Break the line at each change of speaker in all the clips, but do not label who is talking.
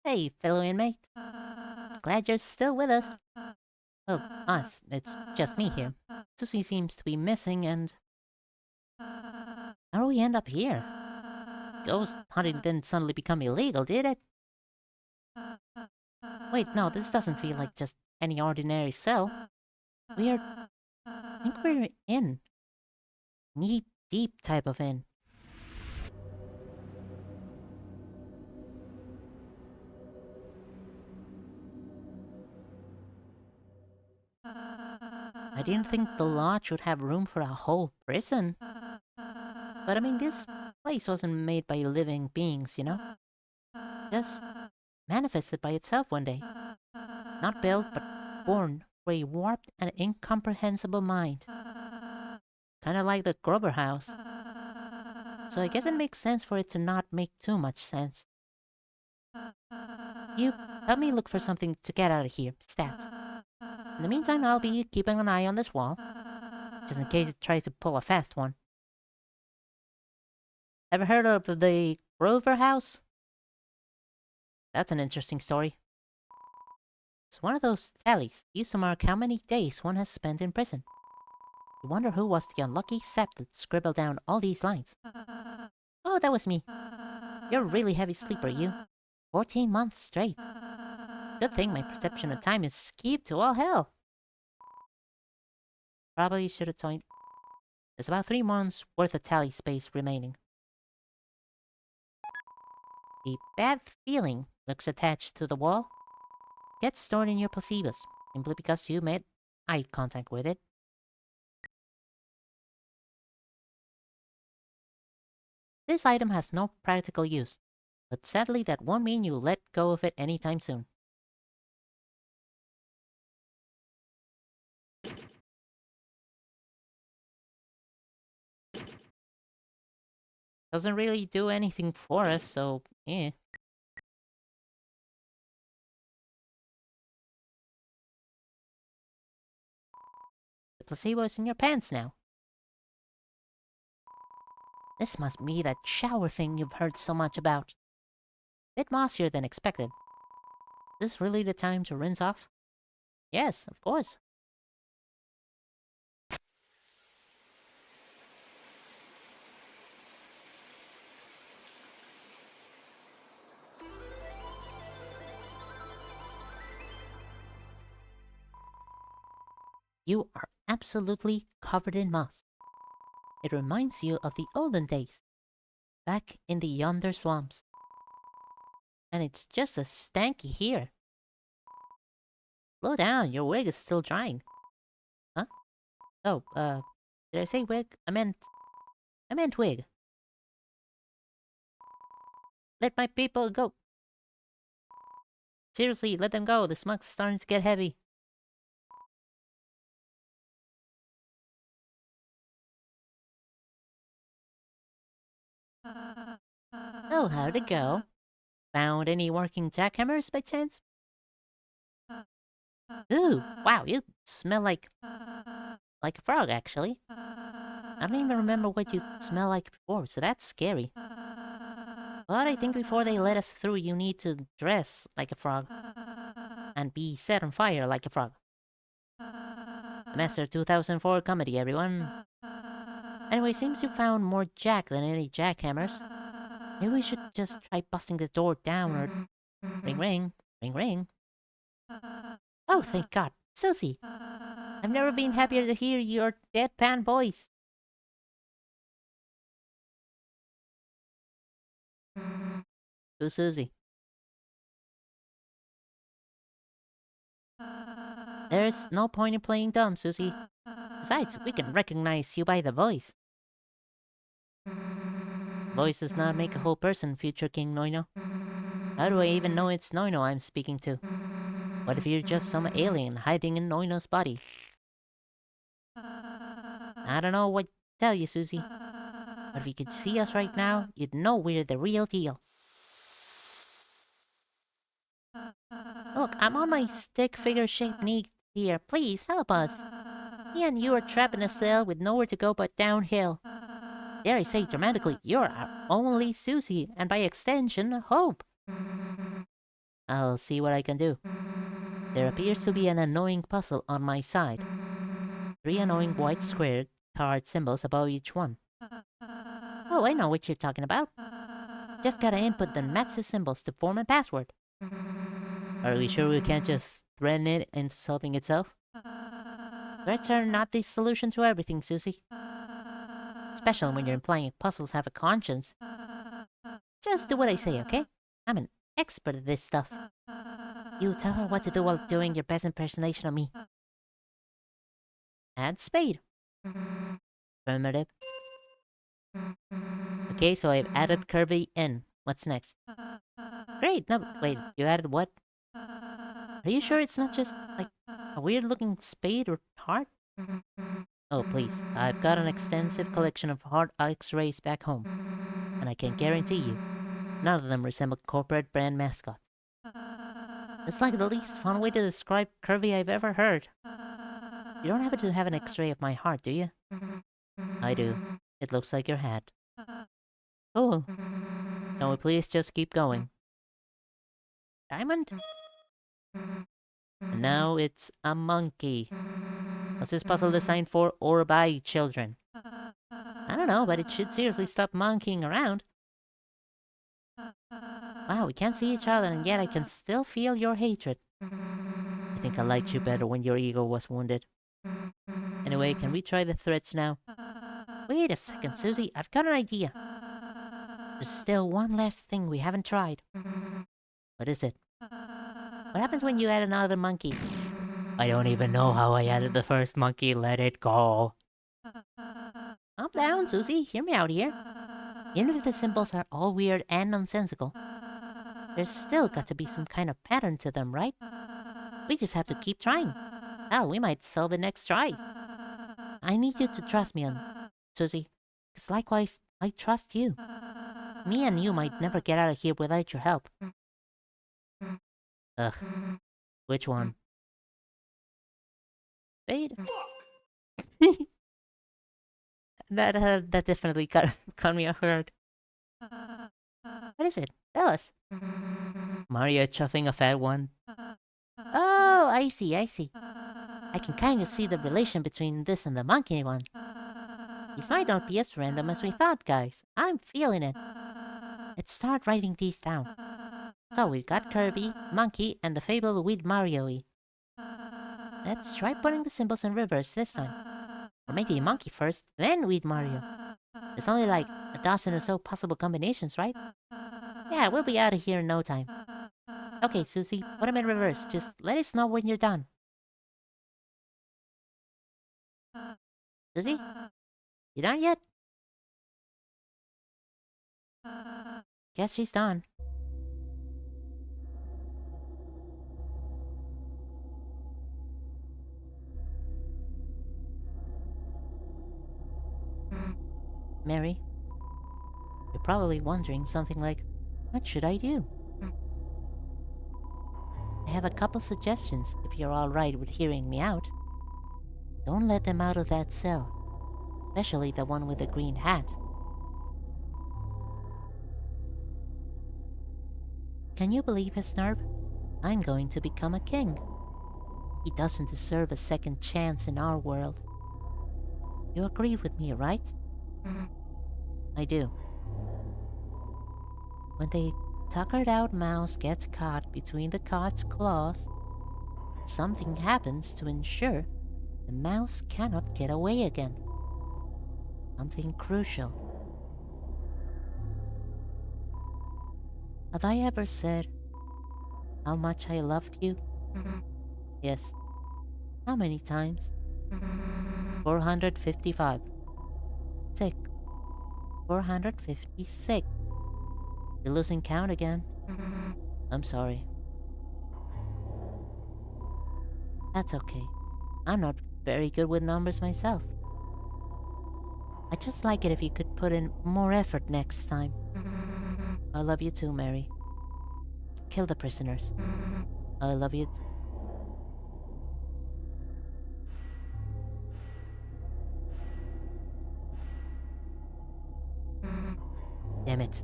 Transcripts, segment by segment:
Hey, fellow inmate. Glad you're still with us. Well, us. It's just me here. Susie seems to be missing, and how do we end up here? Ghost hunting didn't suddenly become illegal, did it? Wait, no, this doesn't feel like just any ordinary cell. I think we're in. Knee deep type of in. I didn't think the lodge would have room for a whole prison. But I mean, this place wasn't made by living beings, you know? Just manifested by itself one day. Not built, but born for a warped and incomprehensible mind. Kinda like the Grover house. So I guess it makes sense for it to not make too much sense. You help me look for something to get out of here, stat. In the meantime, I'll be keeping an eye on this wall, just in case it tries to pull a fast one. Ever heard of the Grover house? That's an interesting story. It's one of those tallies used to mark how many days one has spent in prison. You wonder who was the unlucky sap that scribbled down all these lines. Oh, that was me. You're a really heavy sleeper, you. 14 months straight. Good thing my perception of time is skewed to all hell. Probably should have told. There's about 3 months worth of tally space remaining. The bad feeling looks attached to the wall. Gets stored in your placebos, simply because you made eye contact with it. This item has no practical use, but sadly that won't mean you let go of it anytime soon. Doesn't really do anything for us, so eh. The placebo is in your pants now. This must be that shower thing you've heard so much about. Bit mossier than expected. Is this really the time to rinse off? Yes, of course. You are absolutely covered in moss. It reminds you of the olden days, back in the yonder swamps. And it's just as stanky here. Slow down, your wig is still drying. Huh? Oh, did I say wig? I meant wig. Let my people go. Seriously, let them go. The smug's starting to get heavy. Oh, how'd it go? Found any working jackhammers by chance? Ooh, wow, you smell like a frog, actually. I don't even remember what you smell like before, so that's scary. But I think before they let us through, you need to dress like a frog. And be set on fire like a frog. Semester 2004 comedy, everyone. Anyway, seems you found more jack than any jackhammers. Maybe we should just try busting the door down or... Ring ring, ring ring. Oh, thank God. Susie! I've never been happier to hear your deadpan voice. Who's Susie? There's no point in playing dumb, Susie. Besides, we can recognize you by the voice. Voice does not make a whole person, future King Noino. How do I even know it's Noino I'm speaking to? What if you're just some alien hiding in Noino's body? I don't know what to tell you, Susie. But if you could see us right now, you'd know we're the real deal. Look, I'm on my stick figure shaped knee here. Please, help us. Me and you are trapped in a cell with nowhere to go but downhill. Dare I say dramatically, you're our only Susie, and by extension, hope. I'll see what I can do. There appears to be an annoying puzzle on my side. 3 annoying white square card symbols above each one. Oh, I know what you're talking about. Just gotta input the matches symbols to form a password. Are we sure we can't just threaten it into solving itself? Threats are not the solution to everything, Susie. Especially when you're implying puzzles have a conscience. Just do what I say, okay? I'm an expert at this stuff. You tell her what to do while doing your best impersonation of me. Add spade. Primitive. Okay, so I've added Kirby in. What's next? Great, no, wait, you added what? Are you sure it's not just, like, a weird-looking spade or heart? Oh, please, I've got an extensive collection of heart X-rays back home, and I can guarantee you, none of them resemble corporate brand mascots. It's like the least fun way to describe Kirby I've ever heard. You don't happen to have an X-ray of my heart, do you? I do. It looks like your hat. Cool. Can we please just keep going? Diamond? And now it's a monkey. Was this puzzle designed for or by children? I don't know, but it should seriously stop monkeying around. Wow, we can't see each other and yet I can still feel your hatred. I think I liked you better when your ego was wounded. Anyway, can we try the threats now? Wait a second, Susie, I've got an idea. There's still one last thing we haven't tried. What is it? What happens when you add another monkey? I don't even know how I added the first monkey, let it go. Calm down, Susie, hear me out here. Even if the symbols are all weird and nonsensical, there's still got to be some kind of pattern to them, right? We just have to keep trying. Hell, we might solve it next try. I need you to trust me on Susie, because likewise, I trust you. Me and you might never get out of here without your help. Ugh. Which one? Spade? That definitely caught me off guard. What is it? Tell us. Mario chuffing a fat one. Oh, I see, I see. I can kind of see the relation between this and the monkey one. These might not be as random as we thought, guys. I'm feeling it. Let's start writing these down. So we've got Kirby, Monkey, and the fabled Weed Mario-y. Let's try putting the symbols in reverse this time. Or maybe Monkey first, then Weed Mario. There's only like a dozen or so possible combinations, right? Yeah, we'll be out of here in no time. Okay, Susie, put them in reverse. Just let us know when you're done. Susie? You done yet? Guess she's done. Mary, you're probably wondering something like, what should I do? I have a couple suggestions if you're alright with hearing me out. Don't let them out of that cell, especially the one with the green hat. Can you believe his nerve? I'm going to become a king. He doesn't deserve a second chance in our world. You agree with me, right? I do. When the tuckered out mouse gets caught between the cat's claws, something happens to ensure the mouse cannot get away again. Something crucial. Have I ever said how much I loved you? Yes. How many times? 455. Sick. 456. You're losing count again. I'm sorry. That's okay. I'm not very good with numbers myself. I'd just like it if you could put in more effort next time. I love you too, Mary. Kill the prisoners. I love you too. Damn it.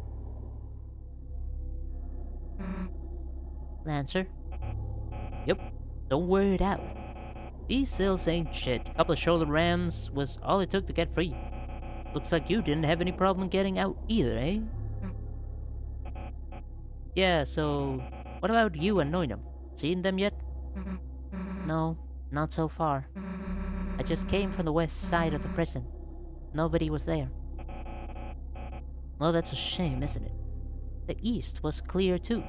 Lancer? Yep, don't wear it out. These cells ain't shit. A couple of shoulder rams was all it took to get free. Looks like you didn't have any problem getting out either, eh? Yeah, so what about you and Noinum? Seen them yet? No, not so far. I just came from the west side of the prison. Nobody was there. Well, that's a shame, isn't it? The east was clear too.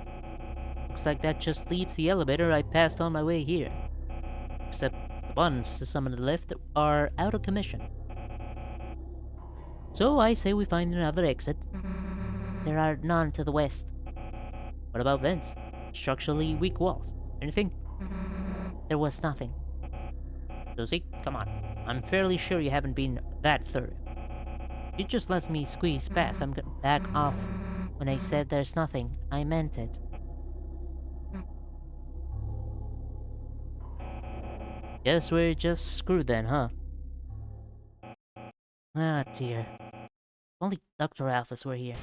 Looks like that just leaves the elevator I passed on my way here. Except the ones to some of the left are out of commission. So I say we find another exit. There are none to the west. What about vents? Structurally weak walls? Anything? There was nothing. Susie, come on. I'm fairly sure you haven't been that thorough. You just let me squeeze past. I'm gonna back off. When I said there's nothing, I meant it. Guess we're just screwed then, huh? Ah, dear. If only Dr. Alphys were here.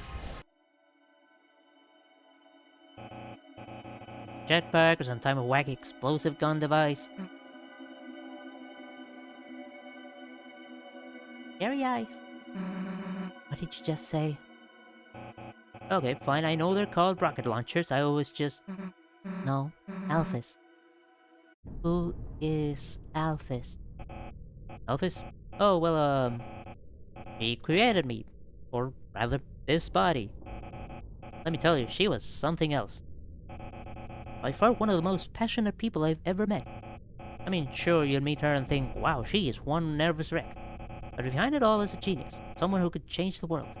Jetpack or some type of wacky explosive gun device. Scary eyes. What did you just say? Okay, fine. I know they're called rocket launchers. I always just... No, Alphys. Who is Alphys? Alphys? Oh, well, he created me. Or rather, this body. Let me tell you, she was something else. By far one of the most passionate people I've ever met. I mean, sure, you'll meet her and think, wow, she is one nervous wreck. But behind it all is a genius, someone who could change the world.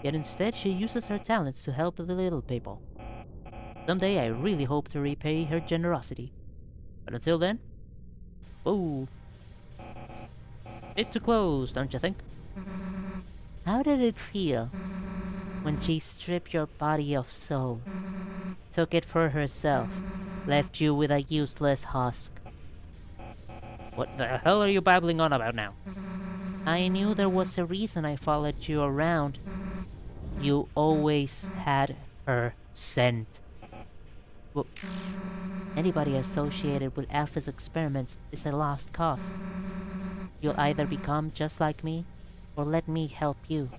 Yet instead, she uses her talents to help the little people. Someday, I really hope to repay her generosity. But until then, whoa. Bit too close, don't you think? How did it feel when she stripped your body of soul, took it for herself, left you with a useless husk? What the hell are you babbling on about now? I knew there was a reason I followed you around. You always had her scent. Well, anybody associated with Alpha's experiments is a lost cause. You'll either become just like me, or let me help you.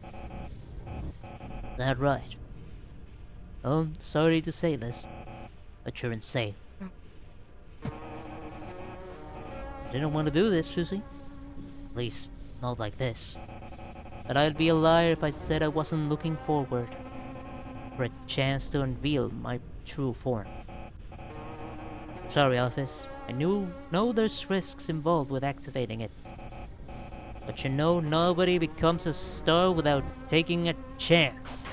That right? Oh, sorry to say this, but you're insane. Didn't want to do this, Susie. At least, not like this. But I'd be a liar if I said I wasn't looking forward for a chance to unveil my true form. Sorry, Alphys. I know there's risks involved with activating it. But you know, nobody becomes a star without taking a chance.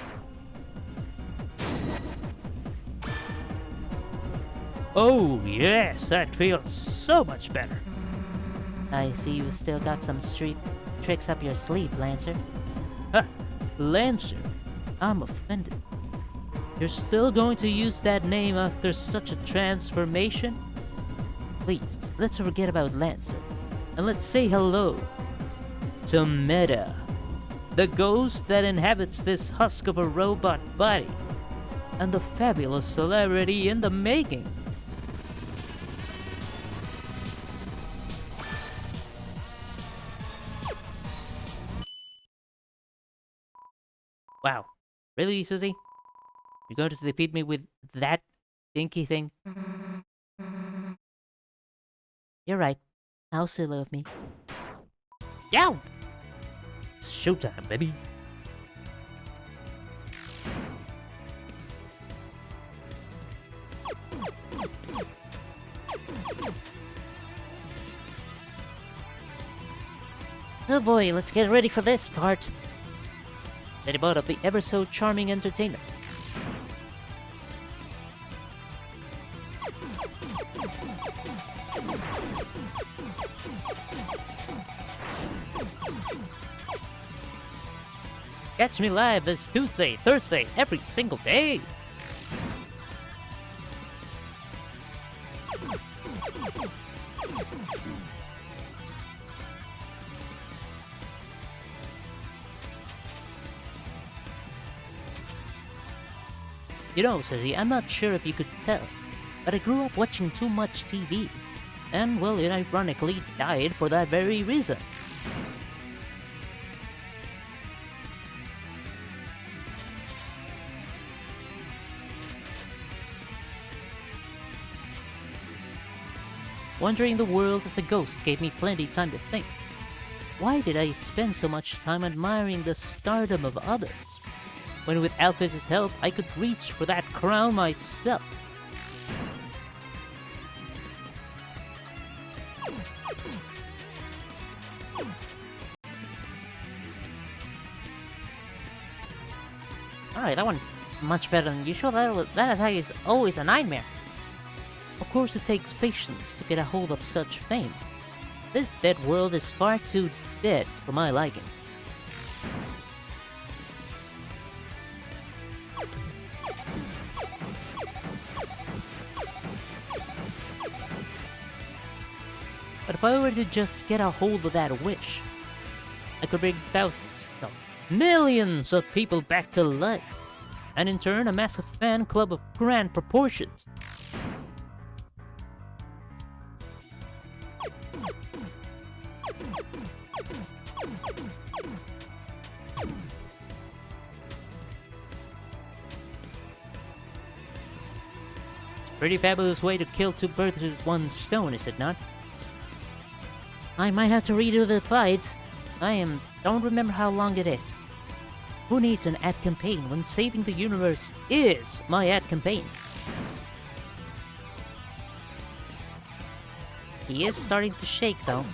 Oh, yes, that feels so much better. I see you still got some street tricks up your sleeve, Lancer. Ha! Lancer? I'm offended. You're still going to use that name after such a transformation? Please, let's forget about Lancer, and let's say hello to Meta, the ghost that inhabits this husk of a robot body, and the fabulous celebrity in the making. Wow. Really, Susie? You're going to defeat me with that dinky thing? You're right. How silly of me. Yow! It's showtime, baby. Oh boy, let's get ready for this part. The debut of the ever so charming entertainment. Catch me live this Tuesday, Thursday, every single day. You know, Susie, I'm not sure if you could tell, but I grew up watching too much TV. And, well, it ironically died for that very reason. Wandering the world as a ghost gave me plenty time to think. Why did I spend so much time admiring the stardom of others, when with Alphys's help I could reach for that crown myself? Alright, that one much better than usual. That attack is always a nightmare. Of course it takes patience to get a hold of such fame. This dead world is far too dead for my liking. But if I were to just get a hold of that wish, I could bring thousands, no, millions of people back to life, and in turn amass a fan club of grand proportions. Pretty fabulous way to kill two birds with one stone, is it not? I might have to redo the fight. Don't remember how long it is. Who needs an ad campaign when saving the universe is my ad campaign? He is starting to shake though.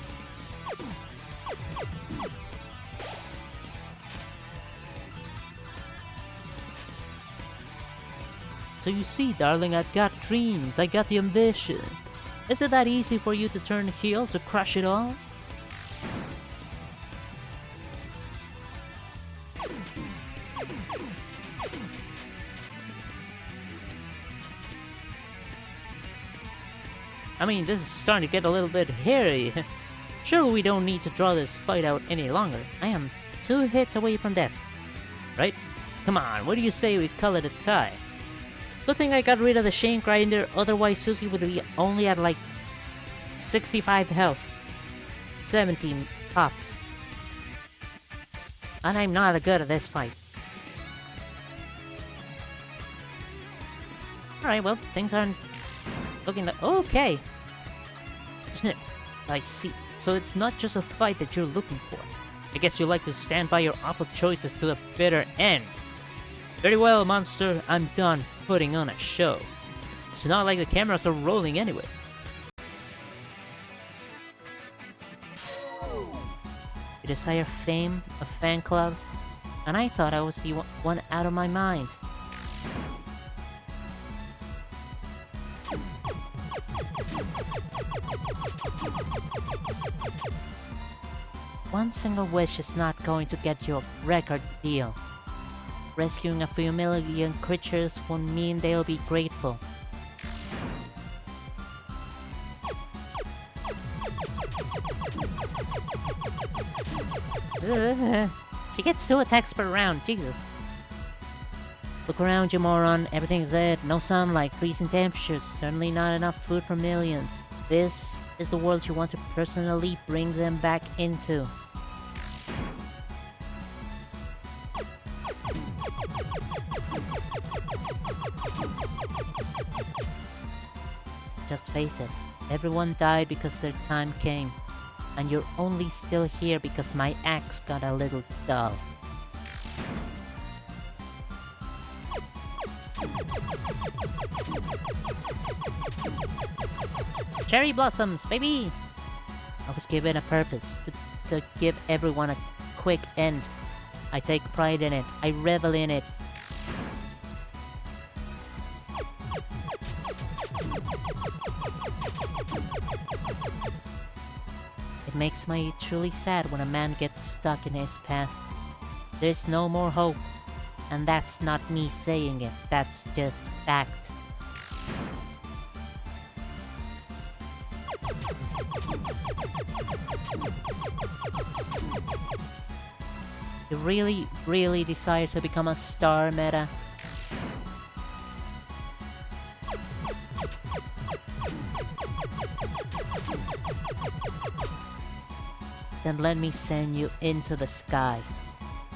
So you see, darling, I've got dreams, I got the ambition. Is it that easy for you to turn heel to crush it all? I mean, this is starting to get a little bit hairy. Surely we don't need to draw this fight out any longer. I am 2 hits away from death. Right? Come on, what do you say we call it a tie? Good thing I got rid of the Shane Grinder, otherwise Susie would be only at like 65 health. 17 pops. And I'm not good at this fight. Alright, well, things aren't looking like... Okay! I see. So it's not just a fight that you're looking for. I guess you like to stand by your awful choices to the bitter end. Very well, monster. I'm done putting on a show. It's not like the cameras are rolling anyway. You desire fame, a fan club, and I thought I was the one out of my mind. One single wish is not going to get you a record deal. Rescuing a few million creatures won't mean they'll be grateful. She gets 2 attacks per round, Jesus. Look around you, moron. Everything's dead. No sunlight, freezing temperatures, certainly not enough food for millions. This is the world you want to personally bring them back into. Just face it, everyone died because their time came, and you're only still here because my axe got a little dull. Cherry blossoms, baby! I was given a purpose, to give everyone a quick end. I take pride in it, I revel in it. It makes me truly sad when a man gets stuck in his past. There's no more hope. And that's not me saying it, that's just fact. You really desire to become a star, Meta? Then let me send you into the sky,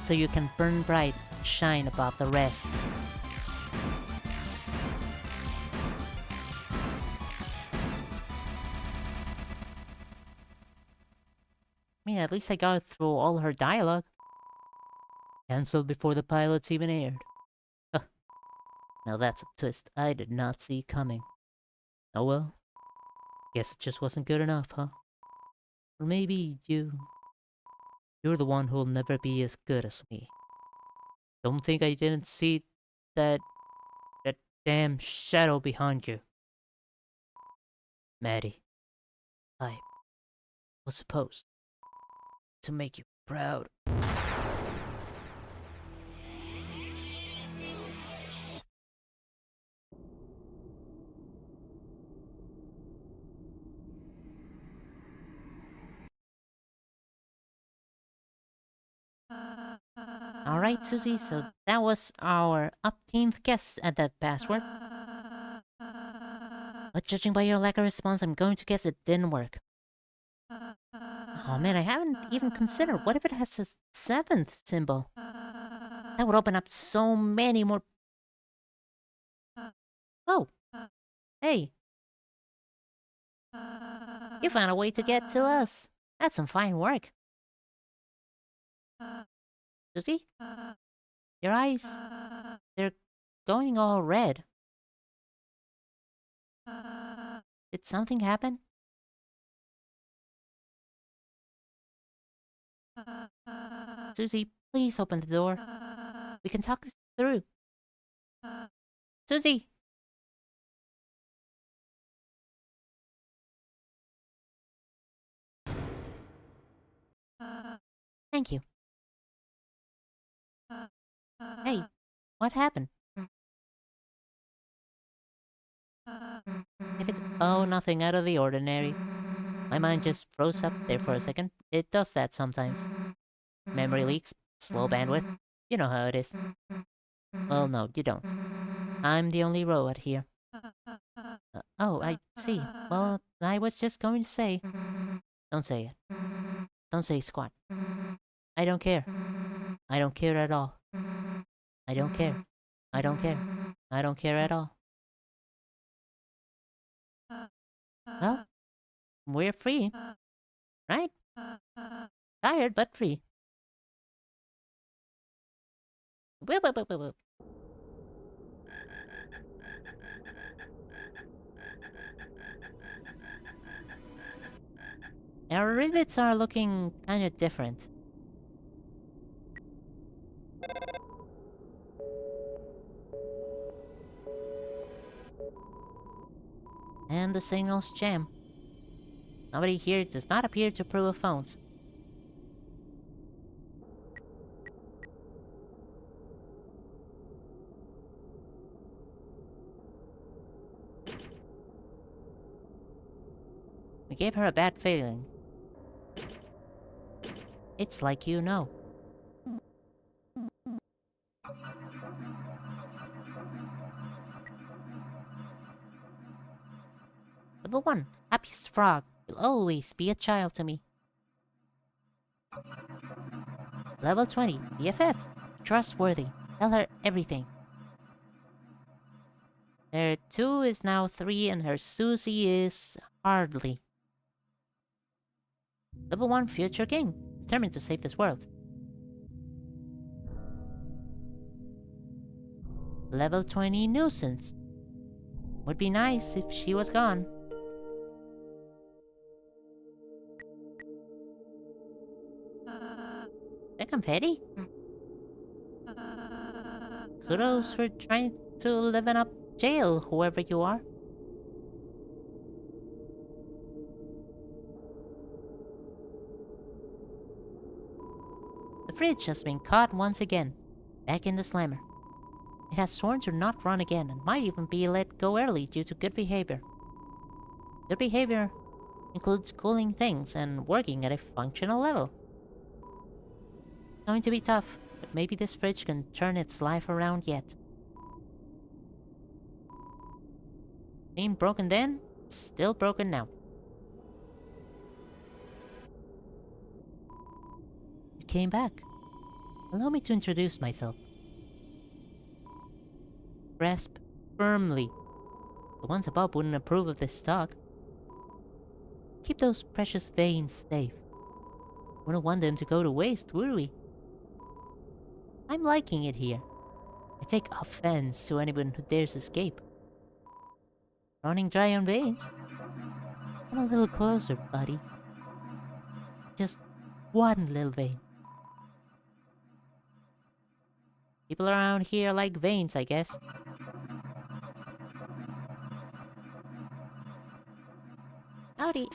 so you can burn bright and shine above the rest. I mean, at least I got through all her dialogue. Cancelled before the pilots even aired. Huh. Now that's a twist I did not see coming. Oh well. Guess it just wasn't good enough, huh? Or maybe you're the one who'll never be as good as me. Don't think I didn't see that damn shadow behind you. Maddie, I was supposed to make you proud. Alright, Susie, so that was our up-teamed guess at that password. But judging by your lack of response, I'm going to guess it didn't work. Oh man, I haven't even considered. What if it has a 7th symbol? That would open up so many more... Oh, hey. You found a way to get to us. That's some fine work. Susie? Your eyes... they're going all red. Did something happen? Susie, please open the door. We can talk this through. Susie! Thank you. Hey, what happened? If it's... oh, nothing out of the ordinary. My mind just froze up there for a second. It does that sometimes. Memory leaks, slow bandwidth. You know how it is. Well, no, you don't. I'm the only robot here. Oh, I see. Well, I was just going to say... Don't say it. Don't say squat. I don't care. I don't care at all. I don't care. I don't care. I don't care at all. Well, we're free. Right? Tired, but free. Whoop, whoop, whoop, whoop, whoop. Our ribbits are looking kinda different. And the signals jam. Nobody here does not appear to approve of phones. We gave her a bad feeling. It's like you know. Level 1, happiest frog. Will always be a child to me. Level 20, BFF. Trustworthy. Tell her everything. Her 2 is now 3 and her Susie is... hardly. Level 1, future king. Determined to save this world. Level 20, nuisance. Would be nice if she was gone. The confetti? Kudos for trying to liven up jail, whoever you are. The fridge has been caught once again, back in the slammer. It has sworn to not run again and might even be let go early due to good behavior. Good behavior includes cooling things and working at a functional level. Going to be tough, but maybe this fridge can turn its life around yet. Being broken then, still broken now. You came back. Allow me to introduce myself. Grasp firmly. The ones above wouldn't approve of this talk. Keep those precious veins safe. Wouldn't want them to go to waste, would we? I'm liking it here. I take offense to anyone who dares escape. Running dry on veins? Come a little closer, buddy. Just one little vein. People around here like veins, I guess. Howdy.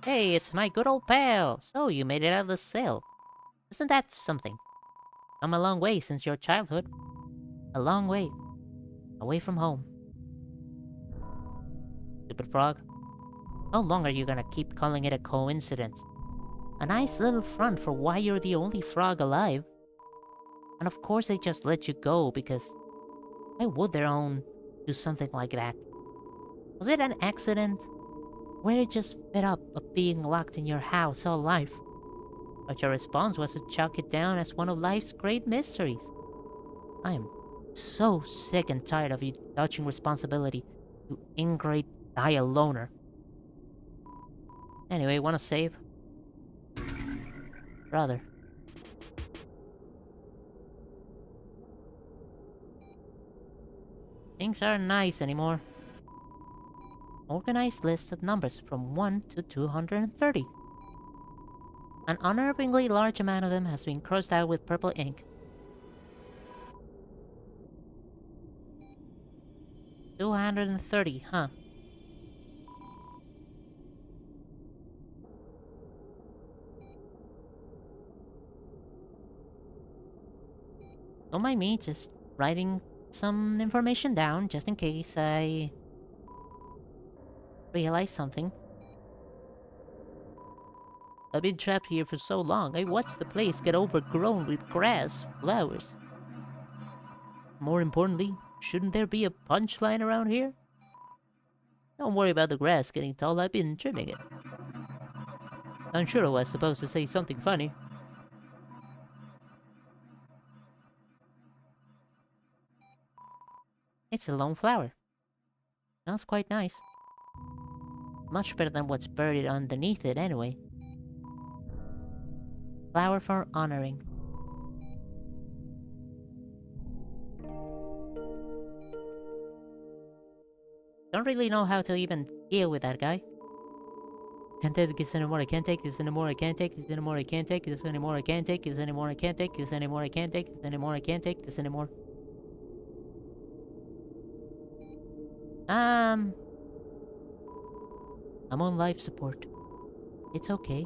Hey, it's my good old pal. So, you made it out of the cell. Isn't that something? Come a long way since your childhood. A long way. Away from home. Stupid frog. How long are you gonna keep calling it a coincidence? A nice little front for why you're the only frog alive. And of course they just let you go because why would their own do something like that? Was it an accident? Were you just fed up of being locked in your house all life? But your response was to chalk it down as one of life's great mysteries. I am so sick and tired of you dodging responsibility, you ingrate dial loner. Anyway, wanna save? Brother. Things aren't nice anymore. Organized list of numbers from 1 to 230. An unnervingly large amount of them has been crossed out with purple ink. 230, huh? Don't mind me just writing some information down just in case I realize something. I've been trapped here for so long, I watched the place get overgrown with grass, flowers. More importantly, shouldn't there be a punchline around here? Don't worry about the grass getting tall, I've been trimming it. I'm sure I was supposed to say something funny. It's a lone flower. Smells quite nice. Much better than what's buried underneath it anyway. Flower for honoring. Don't really know how to even deal with that guy. Can't take this anymore, I can't take this anymore, I can't take this anymore, I can't take this anymore, I can't take this anymore, I can't take this anymore, I can't take this anymore, I can't take this anymore. I'm on life support. It's okay.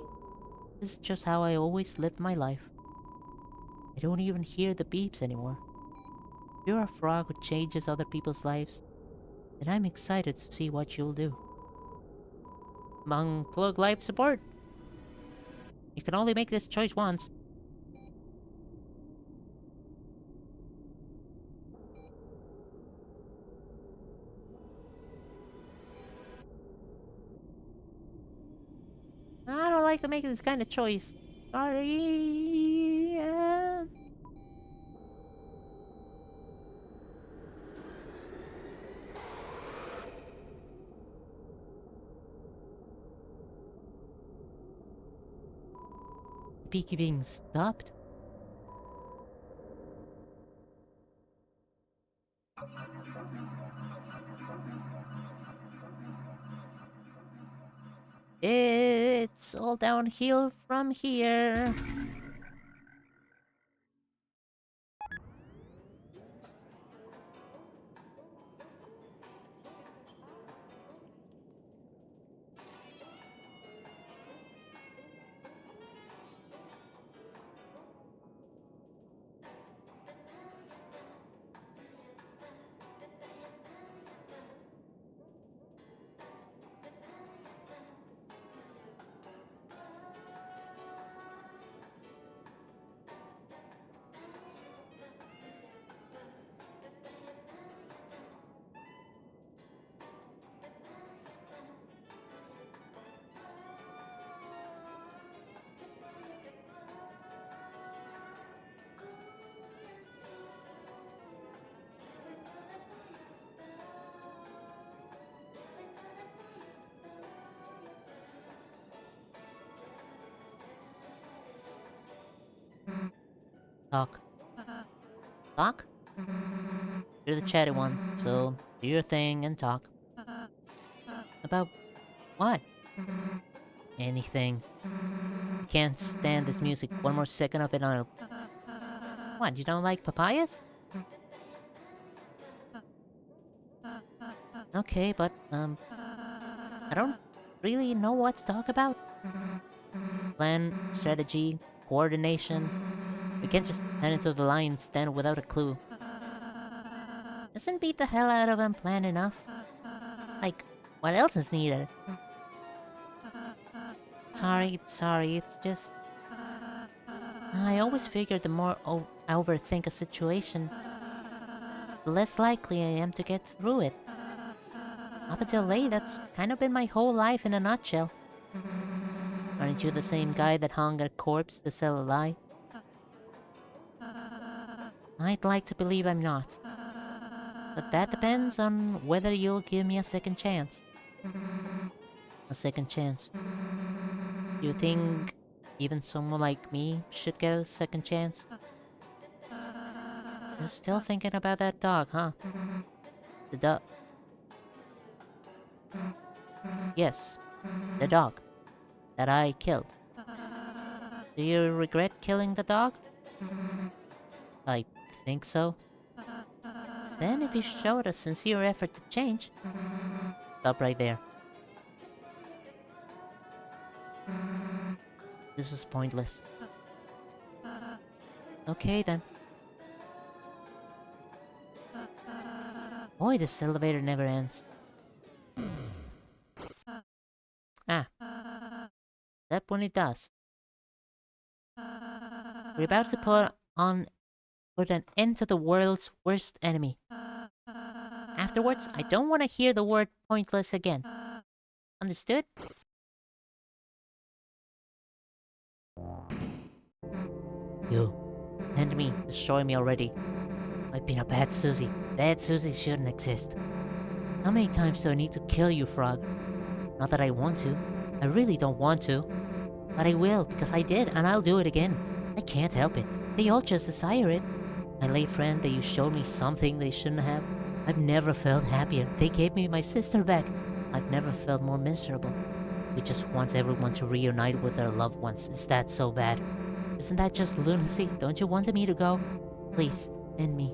This is just how I always lived my life. I don't even hear the beeps anymore. If you're a frog who changes other people's lives, then I'm excited to see what you'll do. Among plug life support, you can only make this choice once. I don't like to make this kind of choice. Sorry. Beekeeping stopped? It's all downhill from here. Talk. Talk? You're the chatty one, so do your thing and talk. About what? Anything. I can't stand this music. One more second of it and I'll... What, you don't like papayas? Okay, but, I don't really know what to talk about. Plan, strategy, coordination. We can't just head into the line stand without a clue. Doesn't beat the hell out of him plan enough? Like, what else is needed? Sorry, it's just... I always figured the more I overthink a situation, the less likely I am to get through it. Up until late, that's kind of been my whole life in a nutshell. Aren't you the same guy that hung a corpse to sell a lie? I'd like to believe I'm not. But that depends on whether you'll give me a second chance. A second chance. You think even someone like me should get a second chance? You're still thinking about that dog, huh? The dog... Yes, the dog that I killed. Do you regret killing the dog? I think so. Then if you showed a sincere effort to change... Stop right there. This is pointless. Okay then. Boy, this elevator never ends. Ah. That when it does. We're about to put an end to the world's worst enemy. Afterwards, I don't want to hear the word pointless again. Understood? You. End me. Destroy me already. I've been a bad Susie. Bad Susie shouldn't exist. How many times do I need to kill you, Frog? Not that I want to. I really don't want to. But I will, because I did, and I'll do it again. I can't help it. They all just desire it. My late friend, that you showed me something they shouldn't have. I've never felt happier. They gave me my sister back. I've never felt more miserable. We just want everyone to reunite with their loved ones. Is that so bad? Isn't that just lunacy? Don't you want me to go? Please, end me.